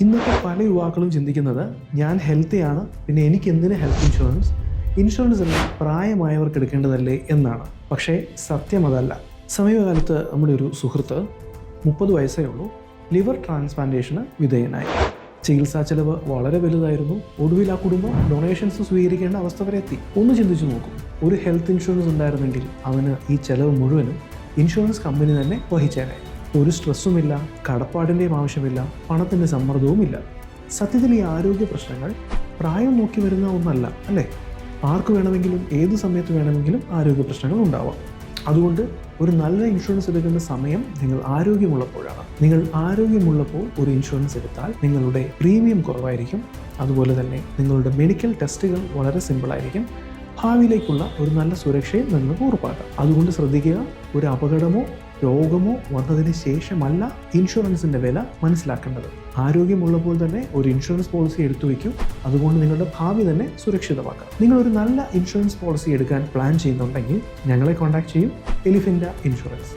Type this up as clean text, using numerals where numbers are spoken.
ഇന്നത്തെ പല യുവാക്കളും ചിന്തിക്കുന്നത് ഞാൻ ഹെൽത്തിയാണ്, പിന്നെ എനിക്ക് എന്തിന് ഹെൽത്ത് ഇൻഷുറൻസ് എല്ലാം പ്രായമായവർക്ക് എടുക്കേണ്ടതല്ലേ എന്നാണ്. പക്ഷേ സത്യം അതല്ല. സമീപകാലത്ത് നമ്മുടെ ഒരു സുഹൃത്ത് 30 വയസ്സേ ഉള്ളൂ, ലിവർ ട്രാൻസ്പ്ലാന്റേഷന് വിധേയനായി. ചികിത്സാ ചെലവ് വളരെ വലുതായിരുന്നു. ഒടുവിൽ ആ കുടുംബം ഡൊണേഷൻസ് സ്വീകരിക്കേണ്ട അവസ്ഥ വരെ എത്തി. ഒന്ന് ചിന്തിച്ചു നോക്കും, ഒരു ഹെൽത്ത് ഇൻഷുറൻസ് ഉണ്ടായിരുന്നെങ്കിൽ അവന് ഈ ചെലവ് മുഴുവനും ഇൻഷുറൻസ് കമ്പനി തന്നെ വഹിച്ചേനെ. ഒരു സ്ട്രെസ്സുമില്ല, കടപ്പാടിൻ്റെയും ആവശ്യമില്ല, പണത്തിൻ്റെ സമ്മർദ്ദവുമില്ല. സത്യത്തിൽ ഈ ആരോഗ്യ പ്രശ്നങ്ങൾ പ്രായം നോക്കി വരുന്ന ഒന്നല്ല, അല്ലേ? ആർക്ക് വേണമെങ്കിലും ഏത് സമയത്ത് വേണമെങ്കിലും ആരോഗ്യ പ്രശ്നങ്ങൾ ഉണ്ടാവാം. അതുകൊണ്ട് ഒരു നല്ല ഇൻഷുറൻസ് എടുക്കേണ്ട സമയം നിങ്ങൾ ആരോഗ്യമുള്ളപ്പോഴാണ്. നിങ്ങൾ ആരോഗ്യമുള്ളപ്പോൾ ഒരു ഇൻഷുറൻസ് എടുത്താൽ നിങ്ങളുടെ പ്രീമിയം കുറവായിരിക്കും. അതുപോലെ തന്നെ നിങ്ങളുടെ മെഡിക്കൽ ടെസ്റ്റുകൾ വളരെ സിമ്പിളായിരിക്കും. ഭാവിയിലേക്കുള്ള ഒരു നല്ല സുരക്ഷയും നിങ്ങൾക്ക് ഉറപ്പാക്കാം. അതുകൊണ്ട് ശ്രദ്ധിക്കുക, ഒരു അപകടമോ രോഗമോ വന്നതിന് ശേഷമല്ല ഇൻഷുറൻസിൻ്റെ വില മനസ്സിലാക്കേണ്ടത്. ആരോഗ്യമുള്ളപ്പോൾ തന്നെ ഒരു ഇൻഷുറൻസ് പോളിസി എടുത്തു വയ്ക്കും. അതുകൊണ്ട് നിങ്ങളുടെ ഭാവി തന്നെ സുരക്ഷിതമാക്കാം. നിങ്ങളൊരു നല്ല ഇൻഷുറൻസ് പോളിസി എടുക്കാൻ പ്ലാൻ ചെയ്യുന്നുണ്ടെങ്കിൽ ഞങ്ങളെ കോൺടാക്ട് ചെയ്യും. എലിഫൻ്റ ഇൻഷുറൻസ്.